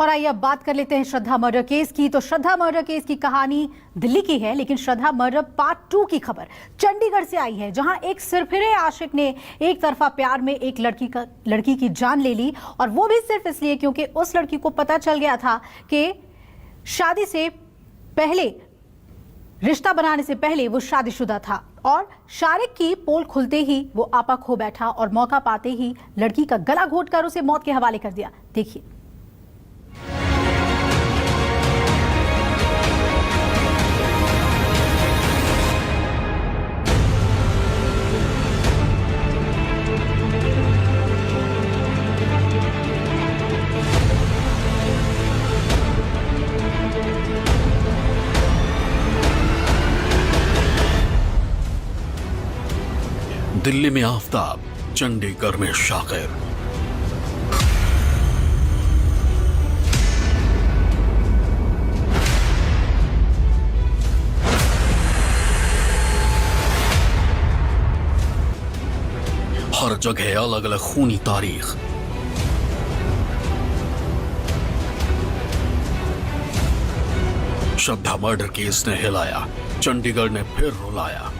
और आइए अब बात कर लेते हैं श्रद्धा मर्डर केस की। तो श्रद्धा मर्डर केस की कहानी दिल्ली की है, लेकिन श्रद्धा मर्डर पार्ट 2 की खबर चंडीगढ़ से आई है, जहां एक सिरफिरे आशिक ने एक तरफा प्यार में एक लड़की की जान ले ली, और वो भी सिर्फ इसलिए क्योंकि उस लड़की को पता चल गया था कि शादी से पहले, रिश्ता बनाने से पहले वो शादीशुदा था। और शारिक की पोल खुलते ही वो आपा खो बैठा और मौका पाते ही लड़की का गला घोंटकर उसे मौत के हवाले कर दिया। देखिए। दिल्ली में आफताब, चंडीगढ़ में शाकिर। हर जगह अलग अलग खूनी तारीख। श्रद्धा मर्डर केस ने हिलाया, चंडीगढ़ ने फिर रुलाया।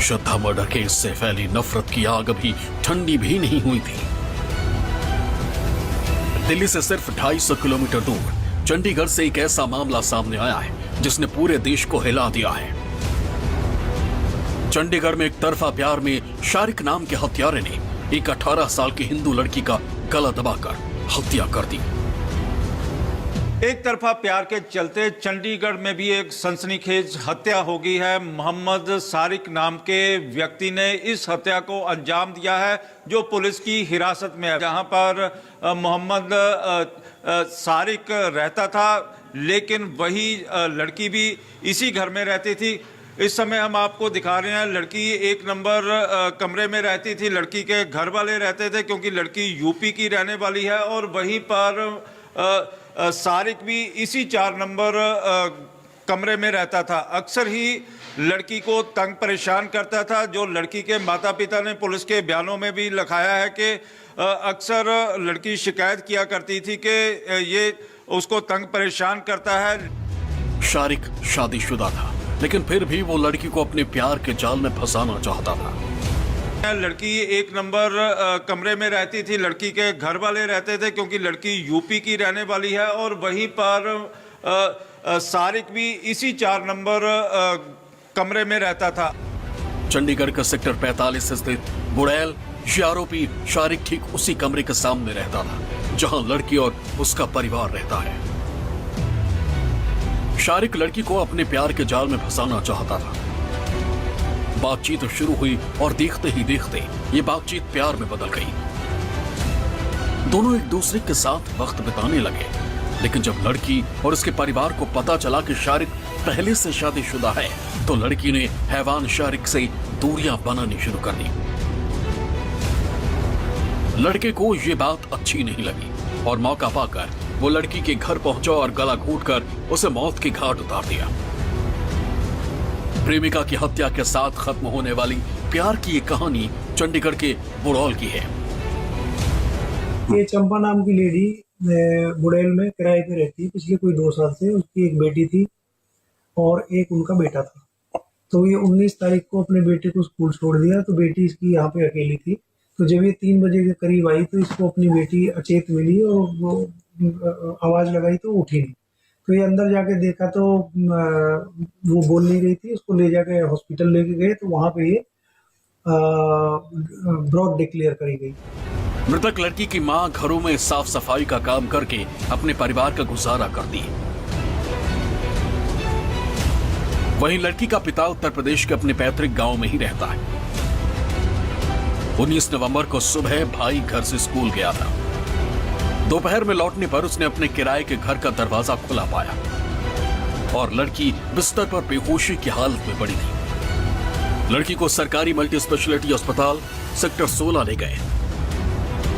श्रद्धा मर्डर केस से फैली नफरत की आग अभी ठंडी भी नहीं हुई थी। दिल्ली से सिर्फ 250 किलोमीटर दूर चंडीगढ़ से एक ऐसा मामला सामने आया है जिसने पूरे देश को हिला दिया है। चंडीगढ़ में एक तरफा प्यार में शारिक नाम के हत्यारे ने एक 18 साल की हिंदू लड़की का गला दबाकर हत्या कर दी। एक तरफा प्यार के चलते चंडीगढ़ में भी एक सनसनीखेज हत्या हो गई है। मोहम्मद सारिक नाम के व्यक्ति ने इस हत्या को अंजाम दिया है, जो पुलिस की हिरासत में है। जहां पर मोहम्मद सारिक रहता था, लेकिन वही लड़की भी इसी घर में रहती थी। इस समय हम आपको दिखा रहे हैं, लड़की 1 नंबर कमरे में रहती थी। लड़की के घर वाले रहते थे, क्योंकि लड़की यूपी की रहने वाली है, और वहीं पर सारिक भी इसी 4 नंबर कमरे में रहता था। अक्सर ही लड़की को तंग परेशान करता था। जो लड़की के माता पिता ने पुलिस के बयानों में भी लिखाया है कि अक्सर लड़की शिकायत किया करती थी कि ये उसको तंग परेशान करता है। शारिक शादीशुदा था, लेकिन फिर भी वो लड़की को अपने प्यार के जाल में फंसाना चाहता था। लड़की 1 नंबर कमरे में रहती थी। लड़की के घर वाले रहते थे, क्योंकि लड़की यूपी की रहने वाली है, और वहीं पर सारिक भी इसी 4 नंबर कमरे में रहता था। चंडीगढ़ का सेक्टर 45 स्थित बुड़ैल ये आरोपी शारिक ठीक उसी कमरे के सामने रहता था जहां लड़की और उसका परिवार रहता है। शारिक लड़की को अपने प्यार के जाल में फंसाना चाहता था। बातचीत शुरू हुई और देखते ही देखते ये बातचीत प्यार में बदल गई। दोनों एक दूसरे के साथ वक्त बिताने लगे, लेकिन जब लड़की और उसके परिवार को पता चला कि शारिक पहले से शादीशुदा है, तो लड़की ने हैवान शारिक से दूरियां बनानी शुरू कर दी। लड़के को ये बात अच्छी नहीं लगी और मौका पाकर वो लड़की के घर पहुंचा और गला घोंटकर उसे मौत के घाट उतार दिया। प्रेमिका की हत्या के साथ खत्म होने वाली प्यार की ये कहानी चंडीगढ़ के बुड़ौल की है। ये चंपा नाम की लेडी बुड़ैल में किराए पे रहती है पिछले कोई 2 साल से। उसकी एक बेटी थी और एक उनका बेटा था। तो ये 19 तारीख को अपने बेटे को स्कूल छोड़ दिया, तो बेटी इसकी यहाँ पे अकेली थी। तो जब ये 3 बजे के करीब आई तो इसको अपनी बेटी अचेत मिली और वो आवाज लगाई तो उठी नहीं। तो ये अंदर जाके देखा तो वो बोल नहीं रही थी। उसको ले जाके हॉस्पिटल लेके गए, तो वहां पे ये ब्रॉड डिक्लेयर करी गई। मृतक लड़की की मां घरों में साफ सफाई का काम करके अपने परिवार का गुजारा करती है। वहीं लड़की का पिता उत्तर प्रदेश के अपने पैतृक गांव में ही रहता है। 19 नवंबर को सुबह भाई घर से स्कूल गया था। दोपहर में लौटने पर उसने अपने किराए के घर का दरवाजा खुला पाया और लड़की बिस्तर पर बेहोशी की हालत में पड़ी थी। लड़की को सरकारी मल्टी स्पेशलिटी अस्पताल सेक्टर 16 ले गए,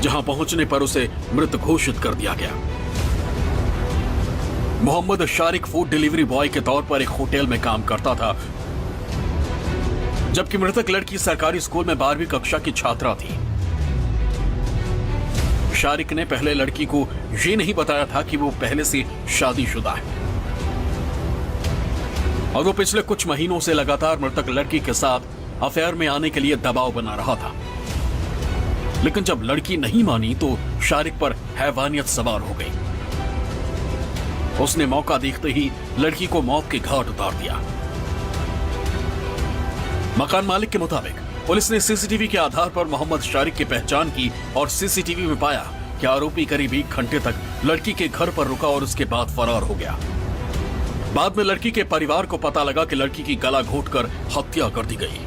जहां पहुंचने पर उसे मृत घोषित कर दिया गया। Mohammed Shariq food delivery boy के तौर पर एक होटल में काम करता था, जबकि मृतक लड़की सरकारी स्कूल में 12वीं कक्षा की छात्रा थी। शारिक ने पहले लड़की को ये नहीं बताया था कि वो पहले से शादीशुदा है और वो पिछले कुछ महीनों से लगातार मृतक लड़की के साथ अफेयर में आने के लिए दबाव बना रहा था। लेकिन जब लड़की नहीं मानी तो शारिक पर हैवानियत सवार हो गई। उसने मौका देखते ही लड़की को मौत के घाट उतार दिया। मकान मालिक के मुताबिक पुलिस ने सीसीटीवी के आधार पर मोहम्मद शारिक की पहचान की और सीसीटीवी में पाया कि आरोपी करीब 1 घंटे तक लड़की के घर पर रुका और उसके बाद फरार हो गया। बाद में लड़की के परिवार को पता लगा कि लड़की की गला घोंटकर हत्या कर दी गई।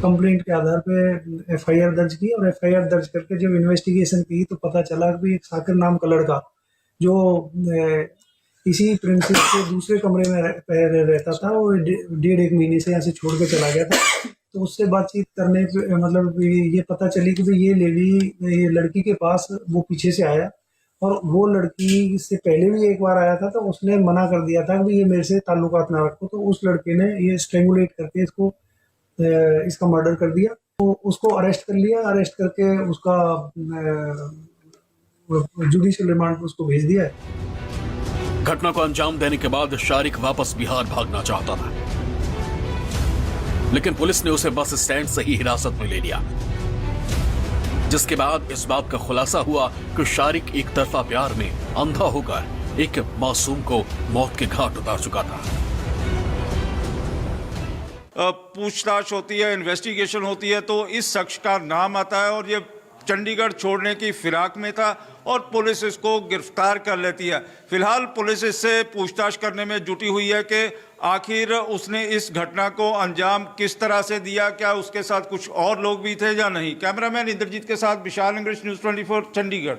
कंप्लेंट के आधार पे एफआईआर दर्ज की और एफआईआर दर्ज करके जब इन्वेस्टिगेशन की तो पता चला कि एक साकिर नाम का लड़का जो इसी प्रिंसिस के दूसरे कमरे में रहता था, वो 1.5 महीने से यहाँ से छोड़ के चला गया था। तो उससे बातचीत करने पे मतलब ये पता चली कि भाई ये लड़की के पास वो पीछे से आया और वो लड़की से पहले भी एक बार आया था, तो उसने मना कर दिया था कि ये मेरे से ताल्लुकात ना रखो। तो उस लड़के ने ये स्ट्रेंगुलेट करके इसका मर्डर कर दिया। तो उसको अरेस्ट कर लिया, अरेस्ट करके उसका जुडिशियल रिमांड पर उसको भेज दिया है। घटना को अंजाम देने के बाद शारिक वापस बिहार भागना चाहता था, लेकिन पुलिस ने उसे बस स्टैंड से ही हिरासत में ले लिया, जिसके बाद इस बात का खुलासा हुआ कि शारिक एक तरफा प्यार में अंधा होकर एक मासूम को मौत के घाट उतार चुका था। पूछताछ होती है, इन्वेस्टिगेशन होती है, तो इस शख्स का नाम आता है और ये चंडीगढ़ छोड़ने की फिराक में था और पुलिस इसको गिरफ्तार कर लेती है। फिलहाल पुलिस इससे पूछताछ करने में जुटी हुई है कि आखिर उसने इस घटना को अंजाम किस तरह से दिया, क्या उसके साथ कुछ और लोग भी थे या नहीं। कैमरामैन इंद्रजीत के साथ विशाल इंग्लिश, न्यूज़ 24 चंडीगढ़।